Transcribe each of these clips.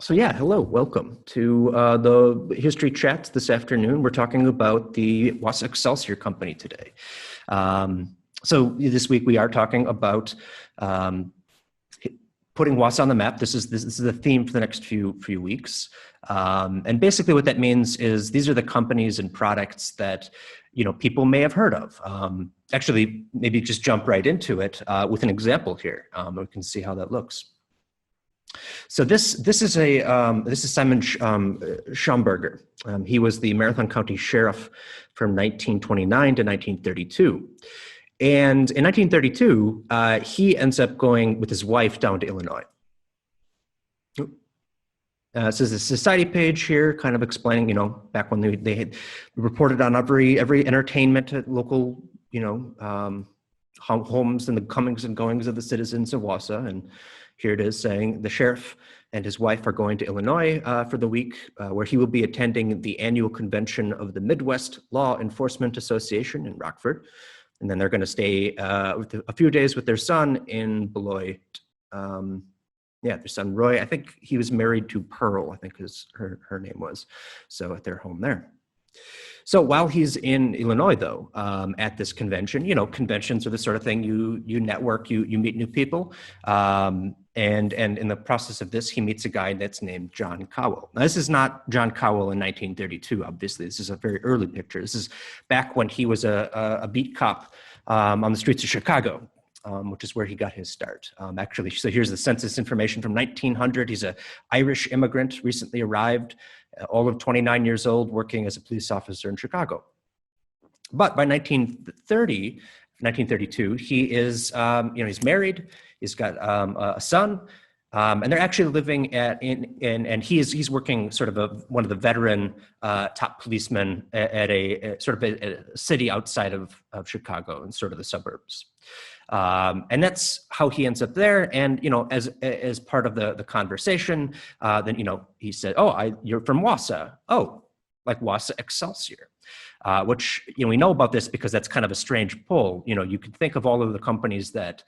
So yeah, hello, welcome to the History Chats this afternoon. We're talking about the Wausau Excelsior company today. So this week we are talking about putting Wausau on the map. This is the theme for the next few weeks. And basically what that means is these are the companies and products that people may have heard of. Actually, maybe just jump right into it with an example here. We can see how that looks. So this is Simon Schomburger. He was the Marathon County Sheriff from 1929 to 1932. And in 1932, he ends up going with his wife down to Illinois. This is the society page here, kind of explaining, back when they had reported on every entertainment at local, homes and the comings and goings of the citizens of Wausau. And here it is saying the sheriff and his wife are going to Illinois for the week, where he will be attending the annual convention of the Midwest Law Enforcement Association in Rockford. And then they're going to stay a few days with their son in Beloit. Their son Roy, I think he was married to Pearl, I think her name was. So at their home there. So while he's in Illinois, though, at this convention, conventions are the sort of thing you network, you meet new people. And in the process of this, he meets a guy that's named Jian Qiao. Now, this is not Jian Cowell in 1932, obviously. This is a very early picture. This is back when he was a beat cop on the streets of Chicago, which is where he got his start. Actually, so here's the census information from 1900. He's an Irish immigrant, recently arrived, all of 29 years old, working as a police officer in Chicago. But by 1932, he is, he's married, he's got a son, and they're actually living and he's working sort of one of the veteran top policemen at a city outside of Chicago and sort of the suburbs. And that's how he ends up there. And, as part of the conversation, then, he said, you're from Wausau. Oh, like Wausau Excelsior. Which, we know about this because that's kind of a strange pull. You can think of all of the companies that,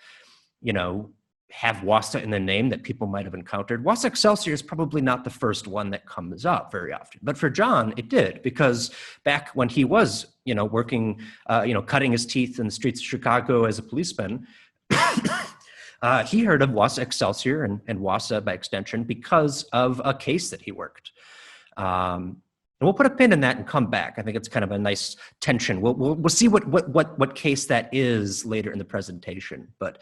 have Wausau in the name that people might have encountered. Wausau Excelsior is probably not the first one that comes up very often. But for John, it did, because back when he was, working, cutting his teeth in the streets of Chicago as a policeman, he heard of Wausau Excelsior and Wausau by extension because of a case that he worked. And we'll put a pin in that and come back. I think it's kind of a nice tension. We'll see what case that is later in the presentation. But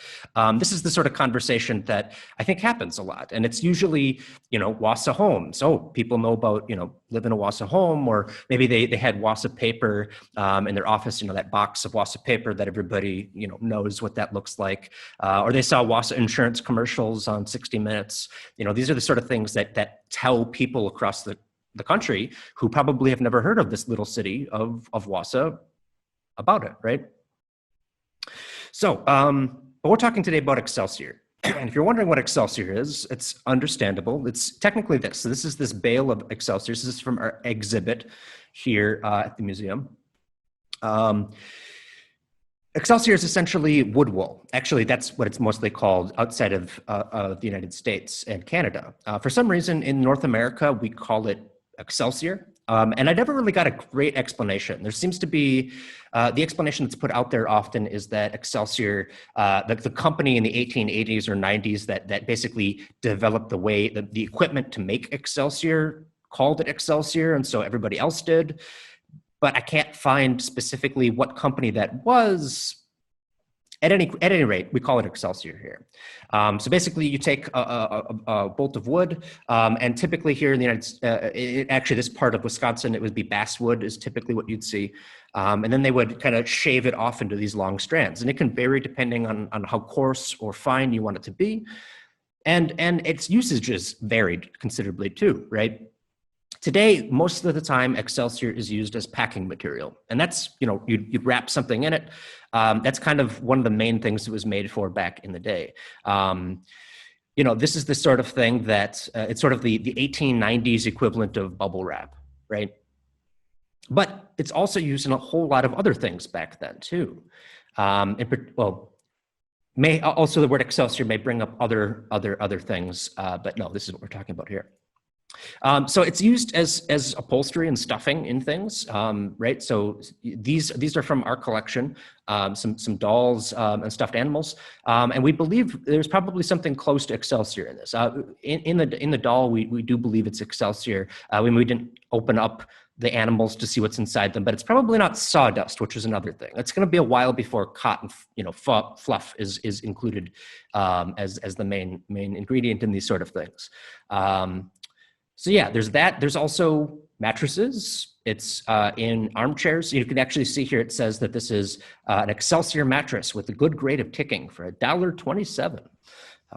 this is the sort of conversation that I think happens a lot. And it's usually, Wausau homes. Oh, people know about, live in a Wausau home, or maybe they had Wausau paper in their office, that box of Wausau paper that everybody, knows what that looks like. Or they saw Wausau insurance commercials on 60 Minutes. These are the sort of things that tell people across the country who probably have never heard of this little city of Wausau about it, right? So, but we're talking today about Excelsior. And if you're wondering what Excelsior is, it's understandable. It's technically this. So this is this bale of Excelsior. This is from our exhibit here at the museum. Excelsior is essentially wood wool. Actually, that's what it's mostly called outside of the United States and Canada. For some reason, in North America, we call it Excelsior. And I never really got a great explanation. There seems to be, the explanation that's put out there often is that Excelsior, the company in the 1880s or 90s that basically developed the equipment to make Excelsior called it Excelsior, and so everybody else did. But I can't find specifically what company that was. At any rate, we call it Excelsior here. So basically, you take a bolt of wood, and typically here in the United States, actually this part of Wisconsin, it would be basswood is typically what you'd see. And then they would kind of shave it off into these long strands. And it can vary depending on how coarse or fine you want it to be. And its usages varied considerably too, right? Today, most of the time, Excelsior is used as packing material. And that's, you'd wrap something in it. That's kind of one of the main things it was made for back in the day. This is the sort of thing that, it's sort of the 1890s equivalent of bubble wrap, right? But it's also used in a whole lot of other things back then too. May also the word Excelsior may bring up other things, but no, this is what we're talking about here. So it's used as upholstery and stuffing in things, right? So these are from our collection, some dolls and stuffed animals, and we believe there's probably something close to Excelsior in this. In the doll, we do believe it's Excelsior. When we didn't open up the animals to see what's inside them, but it's probably not sawdust, which is another thing. It's going to be a while before cotton, fluff is included as the main ingredient in these sort of things. So yeah, there's that. There's also mattresses. It's in armchairs. You can actually see here, it says that this is an Excelsior mattress with a good grade of ticking for $1.27.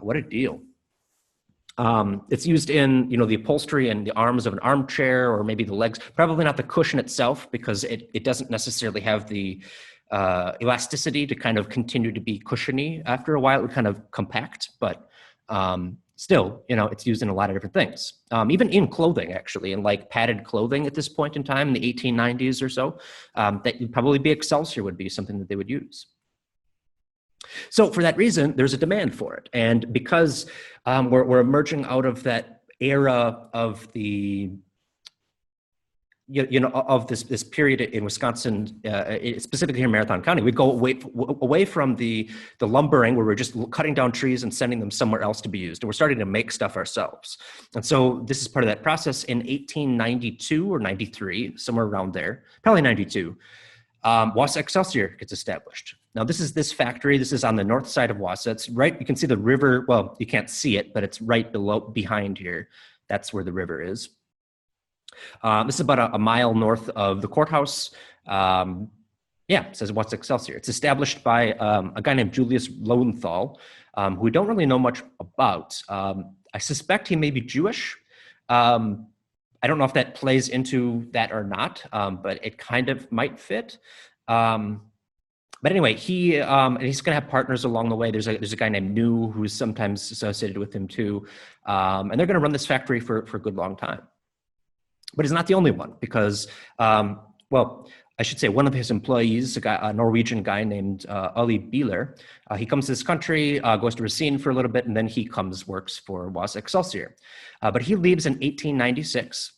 What a deal. It's used in, the upholstery and the arms of an armchair, or maybe the legs, probably not the cushion itself, because it doesn't necessarily have the elasticity to kind of continue to be cushiony. After a while, it would kind of compact, but still, it's used in a lot of different things, even in clothing, actually, in like padded clothing at this point in time, in the 1890s or so, that would probably be Excelsior would be something that they would use. So for that reason, there's a demand for it. And because we're emerging out of that era of the of this period in Wisconsin, specifically here in Marathon County, we go away from the lumbering, where we're just cutting down trees and sending them somewhere else to be used, and we're starting to make stuff ourselves. And so this is part of that process. In 1892 or 93, somewhere around there, probably 92, Wausau Excelsior gets established. Now this factory. This is on the north side of Wausau. It's right. You can see the river. Well, you can't see it, but it's right behind here. That's where the river is. This is about a mile north of the courthouse. It says Wausau Excelsior. It's established by a guy named Julius Lowenthal, who we don't really know much about. I suspect he may be Jewish. I don't know if that plays into that or not, but it kind of might fit. But anyway, he's going to have partners along the way. There's a guy named New who's sometimes associated with him too, and they're going to run this factory for a good long time. But he's not the only one, because, I should say one of his employees, a Norwegian guy named Ali Bieler, he comes to this country, goes to Racine for a little bit, and then he works for Wausau Excelsior. But he leaves in 1896,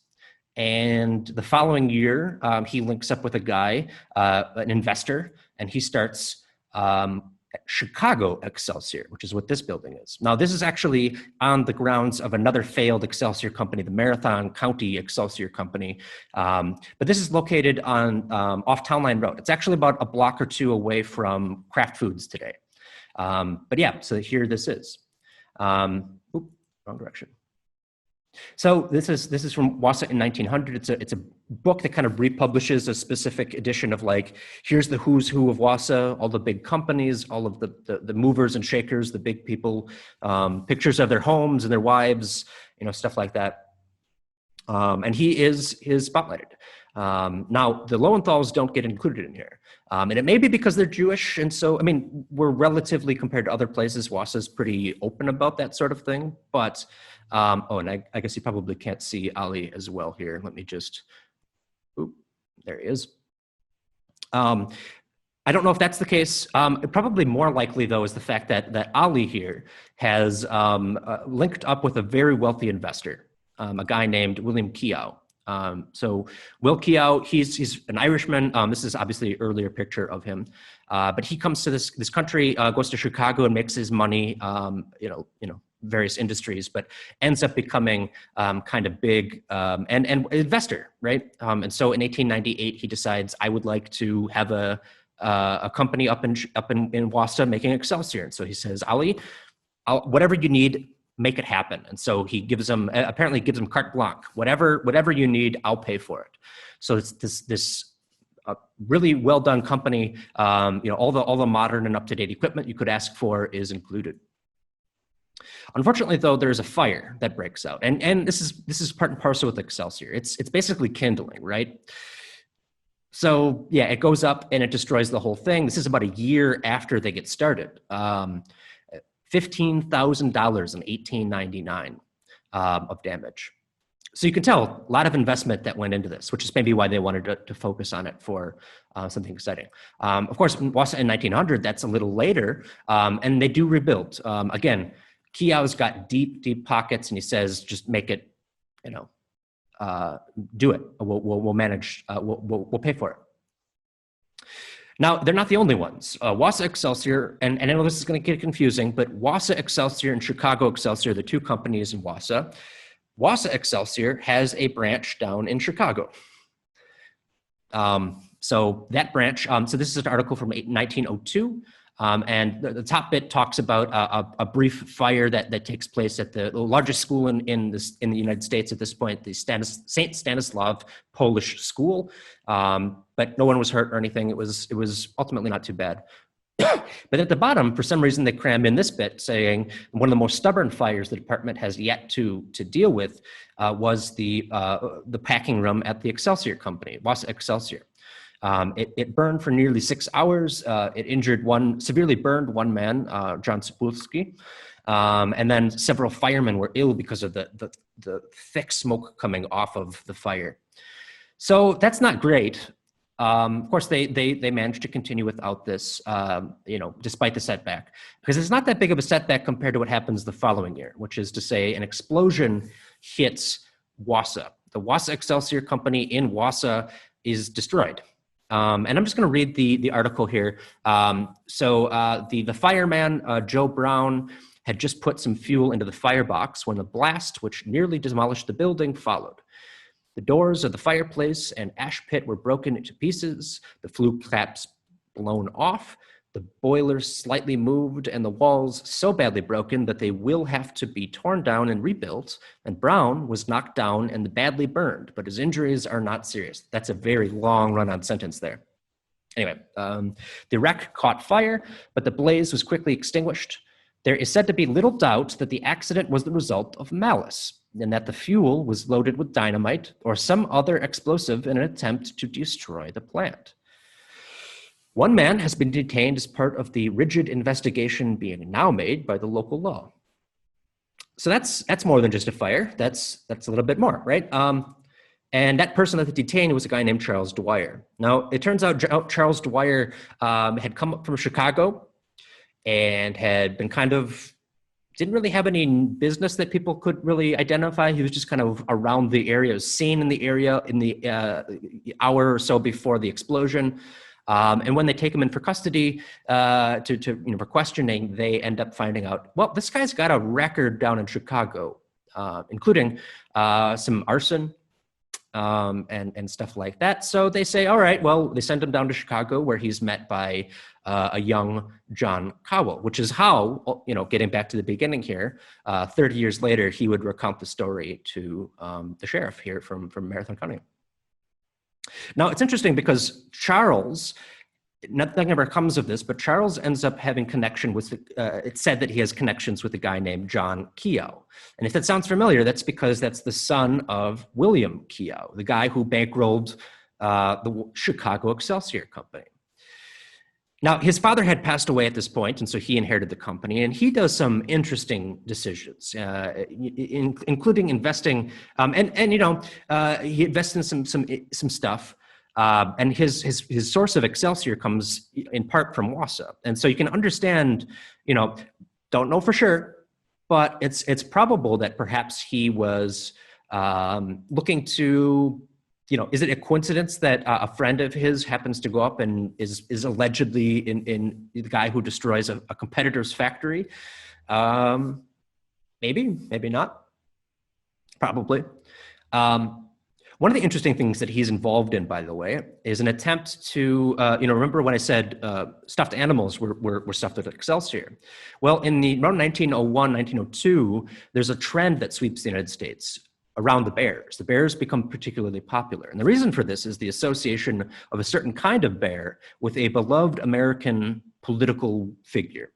and the following year, he links up with a guy, an investor, and he starts Chicago Excelsior, which is what this building is. Now, this is actually on the grounds of another failed Excelsior company, the Marathon County Excelsior Company. But this is located on off Town Line Road. It's actually about a block or two away from Kraft Foods today. So here this is. Wrong direction. So this is from Wausau in 1900. It's a book that kind of republishes a specific edition of, like, here's the who's who of Wausau, all the big companies, all of the movers and shakers, the big people, pictures of their homes and their wives, stuff like that. And he is spotlighted. Now, the Lowenthals don't get included in here. And it may be because they're Jewish. And so, we're relatively, compared to other places, Wausau's pretty open about that sort of thing. But, and I guess you probably can't see Ali as well here. Let me just, there he is. I don't know if that's the case. Probably more likely, though, is the fact that Ali here has linked up with a very wealthy investor, a guy named William Keough. So Will Keough, he's an Irishman. This is obviously an earlier picture of him, but he comes to this country, goes to Chicago and makes his money, various industries, but ends up becoming kind of big and investor, right? And so in 1898, he decides, I would like to have a company up in Wausau making Excelsior. And so he says, Ali, whatever you need, make it happen. And so he apparently gives him carte blanche. Whatever you need, I'll pay for it. So it's this really well done company. All the modern and up to date equipment you could ask for is included. Unfortunately, though, there's a fire that breaks out, and this is part and parcel with Excelsior. It's basically kindling, right? So yeah, it goes up and it destroys the whole thing. This is about a year after they get started. $15,000 in 1899 of damage. So you can tell a lot of investment that went into this, which is maybe why they wanted to focus on it for something exciting. Of course, Wausau in 1900, that's a little later, and they do rebuild. Again, Keough's got deep, deep pockets, and he says, just make it you know, do it. We'll manage. We'll pay for it. Now, they're not the only ones. Wausau Excelsior, and I know this is going to get confusing, but Wausau Excelsior and Chicago Excelsior, the two companies in Wausau. Wausau Excelsior has a branch down in Chicago. So that branch, so this is an article from 1902, and the top bit talks about a brief fire that takes place at the largest school in the United States at this point, the St. Stanislav Polish School, but no one was hurt or anything. It was ultimately not too bad. But at the bottom, for some reason, they cram in this bit saying one of the most stubborn fires the department has yet to deal with was the packing room at the Excelsior company, Wausau Excelsior. It burned for nearly 6 hours. It severely burned one man, John Sapulski, and then several firemen were ill because of the thick smoke coming off of the fire. So that's not great. Of course, they managed to continue without this, despite the setback, because it's not that big of a setback compared to what happens the following year, which is to say an explosion hits Wausau. The Wausau Excelsior company in Wausau is destroyed. And I'm just going to read the article here. The fireman, Joe Brown, had just put some fuel into the firebox when the blast, which nearly demolished the building, followed. The doors of the fireplace and ash pit were broken into pieces, the flue caps blown off, the boilers slightly moved, and the walls so badly broken that they will have to be torn down and rebuilt, and Brown was knocked down and badly burned, but his injuries are not serious. That's a very long run-on sentence there. Anyway, the wreck caught fire, but the blaze was quickly extinguished. There is said to be little doubt that the accident was the result of malice, and that the fuel was loaded with dynamite or some other explosive in an attempt to destroy the plant. One man has been detained as part of the rigid investigation being now made by the local law. So that's more than just a fire. That's a little bit more, right? And that person that they detained was a guy named Charles Dwyer. Now, it turns out Charles Dwyer had come up from Chicago and had been didn't really have any business that people could really identify. He was just kind of around the area, was seen in the area in the hour or so before the explosion. And when they take him in for custody for questioning, they end up finding out, well, this guy's got a record down in Chicago, including some arson and stuff like that. So they say, all right, well, they send him down to Chicago where he's met by a young Jian Qiao, which is how, getting back to the beginning here, 30 years later, he would recount the story to the sheriff here from Marathon County. Now, it's interesting because Charles, nothing ever comes of this, but Charles ends up having connection with, it's said that he has connections with a guy named Jian Qiao. And if that sounds familiar, that's because that's the son of William Keough, the guy who bankrolled the Chicago Excelsior company. Now, his father had passed away at this point, and so he inherited the company, and he does some interesting decisions, including investing, he invests in some stuff, and his source of Excelsior comes in part from Wausau, and so you can understand, don't know for sure, but it's probable that perhaps he was looking to. Is it a coincidence that a friend of his happens to go up and is allegedly in the guy who destroys a competitor's factory? Maybe not. Probably. One of the interesting things that he's involved in, by the way, is an attempt to, remember when I said stuffed animals were stuffed at Excelsior? Well, around 1901, 1902, there's a trend that sweeps the United States around the bears. The bears become particularly popular. And the reason for this is the association of a certain kind of bear with a beloved American political figure.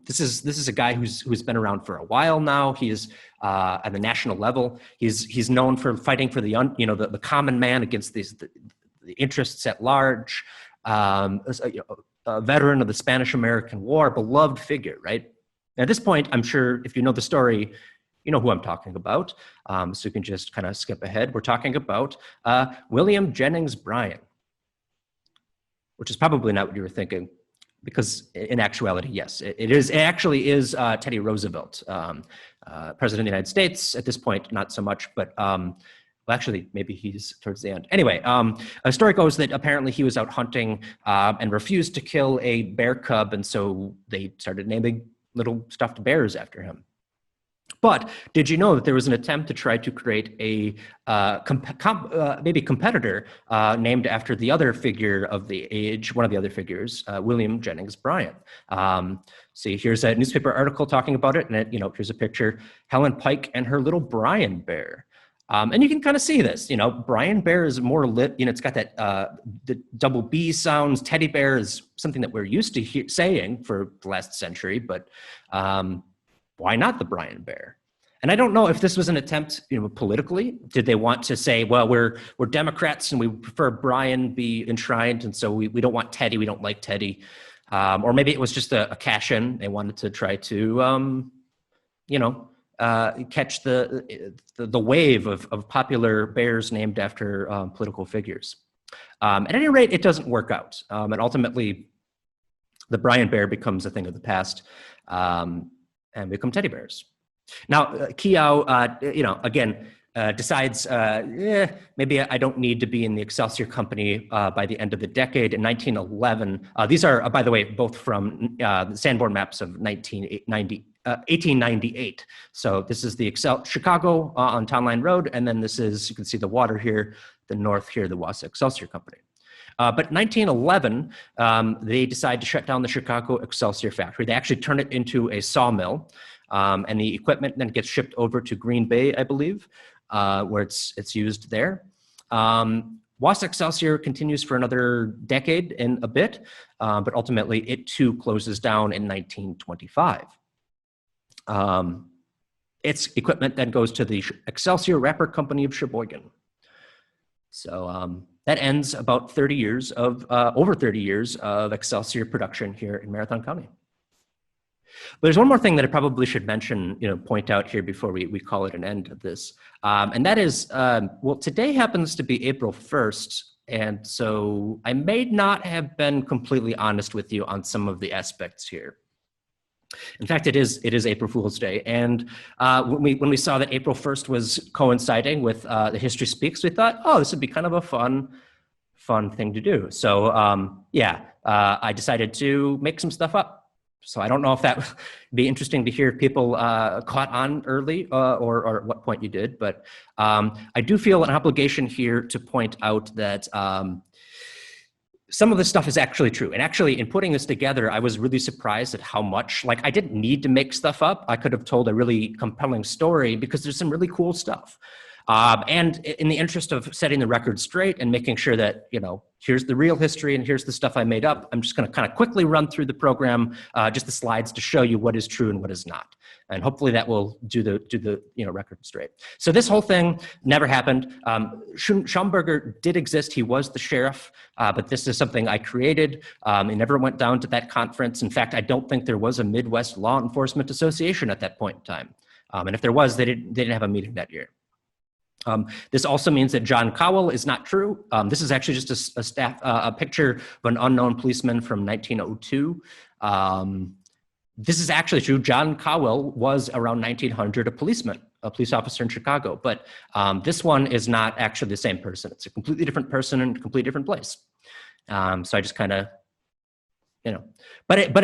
This is a guy who's been around for a while now. He is at the national level. He's known for fighting for the common man against the interests at large. A veteran of the Spanish-American War, beloved figure, right? At this point, I'm sure if you know the story, you know who I'm talking about, so you can just kind of skip ahead. We're talking about William Jennings Bryan, which is probably not what you were thinking, because in actuality, yes, it actually is Teddy Roosevelt. President of the United States at this point, not so much, but well, actually, maybe he's towards the end. Anyway, a story goes that apparently he was out hunting and refused to kill a bear cub, and so they started naming little stuffed bears after him. But did you know that there was an attempt to try to create a maybe competitor named after the other figure of the age, one of the other figures, William Jennings Bryan? See, here's a newspaper article talking about it, and here's a picture: Helen Pike and her little Bryan bear. And you can kind of see this, Bryan bear is more lit, it's got that the double B sounds. Teddy bear is something that we're used to saying for the last century, but why not the Bryan bear? And I don't know if this was an attempt, politically. Did they want to say, well, we're Democrats and we prefer Bryan be enshrined, and so we don't want Teddy, we don't like Teddy. Or maybe it was just a cash-in. They wanted to try to, catch the wave of popular bears named after political figures. At any rate, it doesn't work out. And ultimately, the Bryan bear becomes a thing of the past and become teddy bears. Now, Keough, again, decides, maybe I don't need to be in the Excelsior Company by the end of the decade. In 1911, these are, by the way, both from the Sanborn maps of 1898. So this is the Chicago on Town Line Road, and then this is, you can see the water here, the north here, the Wausau Excelsior Company. But 1911, they decide to shut down the Chicago Excelsior factory. They actually turn it into a sawmill, and the equipment then gets shipped over to Green Bay, I believe, where it's used there. Wausau Excelsior continues for another decade and a bit, but ultimately it too closes down in 1925. Its equipment then goes to the Excelsior Wrapper Company of Sheboygan. So that ends about over 30 years of Excelsior production here in Marathon County. But there's one more thing that I probably should mention, point out here before we call it an end of this. And that is, well, today happens to be April 1st. And so I may not have been completely honest with you on some of the aspects here. In fact, it is April Fool's Day. And when we saw that April 1st was coinciding with the History Speaks, we thought, oh, this would be kind of a fun thing to do. So I decided to make some stuff up. So I don't know if that would be interesting to hear if people caught on early or at what point you did, but I do feel an obligation here to point out that some of this stuff is actually true. And actually, in putting this together, I was really surprised at how much, I didn't need to make stuff up. I could have told a really compelling story because there's some really cool stuff. And in the interest of setting the record straight and making sure that, here's the real history and here's the stuff I made up, I'm just going to kind of quickly run through the program, just the slides to show you what is true and what is not. And hopefully that will do the record straight. So this whole thing never happened. Schaumburger did exist. He was the sheriff, but this is something I created. He never went down to that conference. In fact, I don't think there was a Midwest Law Enforcement Association at that point in time. And if there was, they didn't have a meeting that year. This also means that John Cowell is not true. This is actually just a picture of an unknown policeman from 1902. This is actually true. John Cowell was around 1900 a police officer in Chicago, but this one is not actually the same person. It's a completely different person in a completely different place. So I just kind of, but you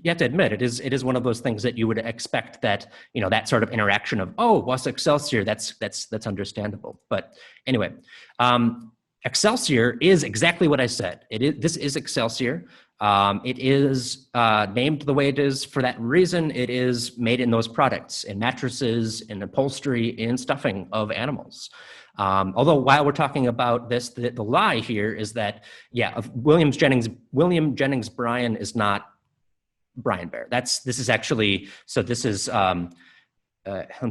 have to admit, it is one of those things that you would expect that, that sort of interaction of, oh, Wausau Excelsior, that's understandable. But anyway, Excelsior is exactly what I said. This is Excelsior. It is named the way it is for that reason. It is made in those products, in mattresses, in upholstery, in stuffing of animals. Although while we're talking about this, the lie here is that, William Jennings Bryan is not Bryan Bear. This is actually, so this is Helen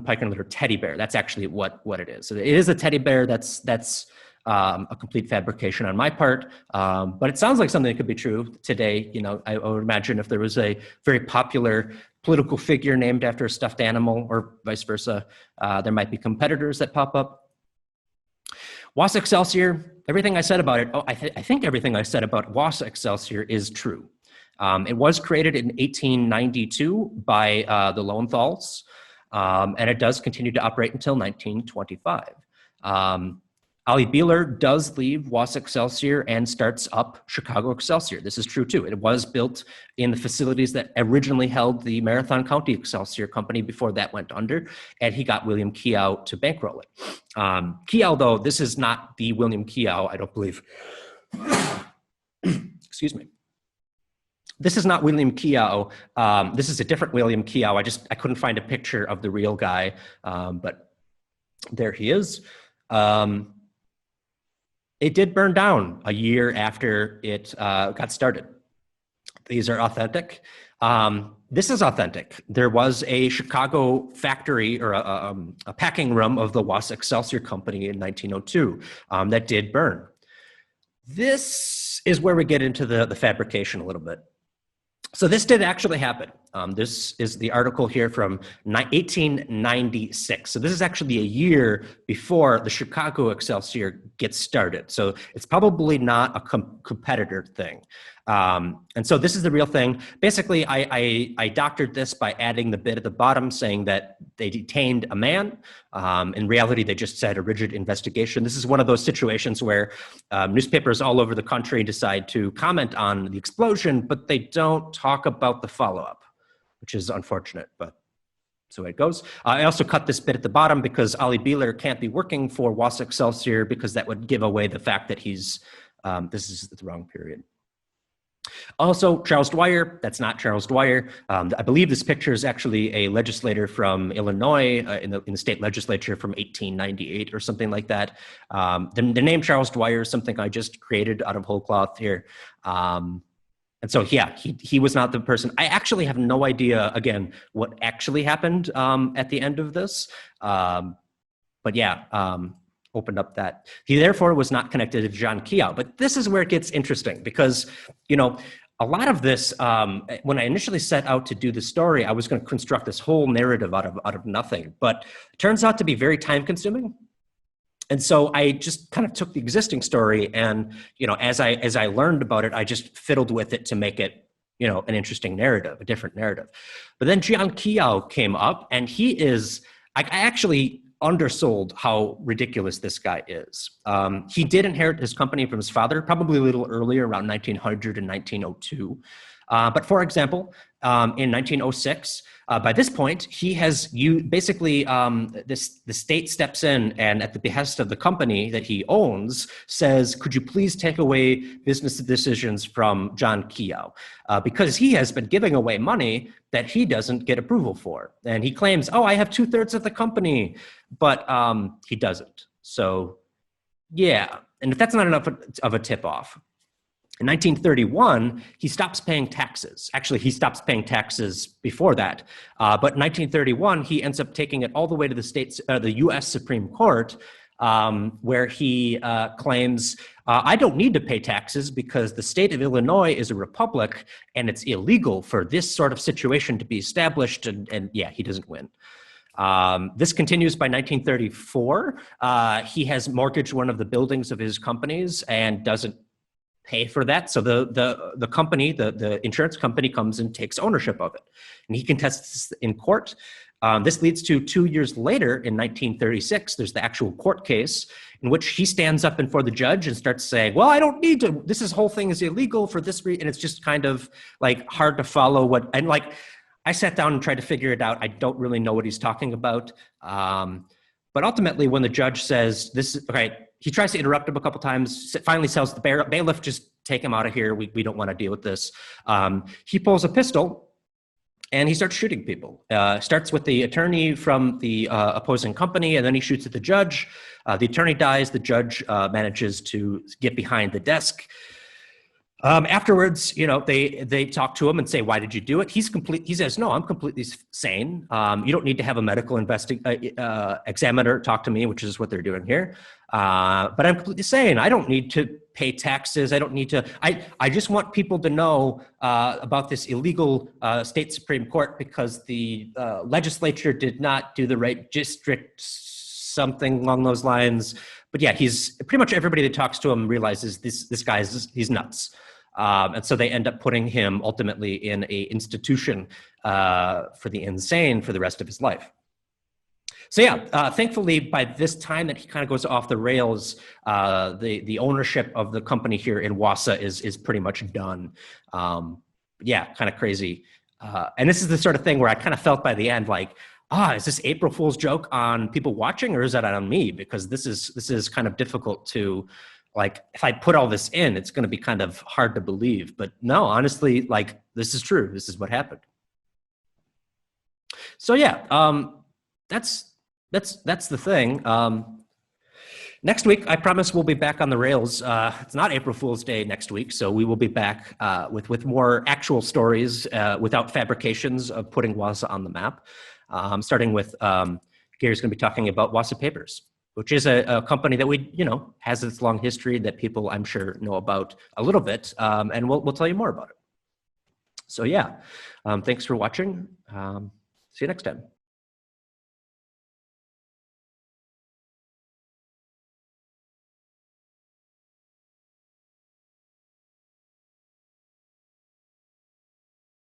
Pike and her teddy bear. That's actually what it is. So it is a teddy bear. That's a complete fabrication on my part, but it sounds like something that could be true today. I would imagine if there was a very popular political figure named after a stuffed animal or vice versa, there might be competitors that pop up. Wausau Excelsior, everything I said about it, I think everything I said about Wausau Excelsior is true. It was created in 1892 by the Lowenthals. And it does continue to operate until 1925. Ali Beeler does leave Wausau Excelsior and starts up Chicago Excelsior. This is true too. It was built in the facilities that originally held the Marathon County Excelsior Company before that went under, and he got William Keough to bankroll it. Keough, though, this is not the William Keough, I don't believe. Excuse me. This is not William Keough. This is a different William Keough. I couldn't find a picture of the real guy, but there he is. It did burn down a year after it got started. These are authentic. This is authentic. There was a Chicago factory or a packing room of the Wausau Excelsior Company in 1902 that did burn. This is where we get into the fabrication a little bit. So this did actually happen. This is the article here from 1896. So this is actually a year before the Chicago Excelsior gets started. So it's probably not a competitor thing. And so this is the real thing. Basically, I doctored this by adding the bit at the bottom saying that they detained a man. In reality, they just said a rigid investigation. This is one of those situations where newspapers all over the country decide to comment on the explosion, but they don't talk about the follow-up, which is unfortunate, but so it goes. I also cut this bit at the bottom because Ali Beeler can't be working for Wausau Excelsior because that would give away the fact that he's, this is the wrong period. Also, Charles Dyer, that's not Charles Dyer. I believe this picture is actually a legislator from Illinois in the state legislature from 1898 or something like that. The name Charles Dyer is something I just created out of whole cloth here. And so, yeah, he was not the person. I actually have no idea, again, what actually happened at the end of this. But yeah, opened up that. He therefore was not connected to Jian Qiao. But this is where it gets interesting because, you know, a lot of this, when I initially set out to do the story, I was going to construct this whole narrative out of nothing. But it turns out to be very time consuming. And so I just kind of took the existing story and, you know, as I learned about it, I just fiddled with it to make it, you know, an interesting narrative, a different narrative. But then Jian Qiao came up and he is, I actually undersold how ridiculous this guy is. He did inherit his company from his father, probably a little earlier, around 1900 and 1902. But for example, in 1906, by this point, he has basically the state steps in and at the behest of the company that he owns says, could you please take away business decisions from Jian Qiao? Because he has been giving away money that he doesn't get approval for. And he claims, oh, I have 2/3 of the company, but he doesn't. So yeah, and if that's not enough of a tip off, in 1931, he stops paying taxes. Actually, he stops paying taxes before that. But in 1931, he ends up taking it all the way to the U.S. Supreme Court, where he claims, I don't need to pay taxes because the state of Illinois is a republic and it's illegal for this sort of situation to be established. And yeah, he doesn't win. This continues by 1934. He has mortgaged one of the buildings of his companies and doesn't pay for that. So the company, the insurance company comes and takes ownership of it. And he contests in court. This leads to 2 years later in 1936, there's the actual court case in which he stands up in front of the judge and starts saying, well, I don't need to, this whole thing is illegal for this reason. And it's just kind of like hard to follow what, and like, I sat down and tried to figure it out. I don't really know what he's talking about. But ultimately when the judge says this, okay, he tries to interrupt him a couple times, finally tells the bailiff, just take him out of here. We don't want to deal with this. He pulls a pistol and he starts shooting people. Starts with the attorney from the opposing company, and then he shoots at the judge. The attorney dies. The judge manages to get behind the desk. Afterwards, you know, they talk to him and say, why did you do it? He says, no, I'm completely sane. You don't need to have a medical examiner talk to me, which is what they're doing here. But I'm completely sane. I don't need to pay taxes. I don't need to, I just want people to know about this illegal state Supreme Court because the legislature did not do the right district, something along those lines. But yeah, he's pretty much everybody that talks to him realizes this guy he's nuts. And so they end up putting him ultimately in a institution for the insane for the rest of his life. So yeah, thankfully by this time that he kind of goes off the rails, the ownership of the company here in Wasa is pretty much done. Yeah, kind of crazy. And this is the sort of thing where I kind of felt by the end like, is this April Fool's joke on people watching, or is that on me? Because this is kind of difficult to, like, if I put all this in, it's going to be kind of hard to believe. But no, honestly, like, this is true. This is what happened. So yeah, that's the thing. Next week, I promise we'll be back on the rails. It's not April Fool's Day next week, so we will be back with more actual stories without fabrications of putting Wasa on the map. Starting with Gary's going to be talking about Wasa Papers, which is a company that has its long history that people I'm sure know about a little bit, and we'll tell you more about it. So yeah, thanks for watching. See you next time.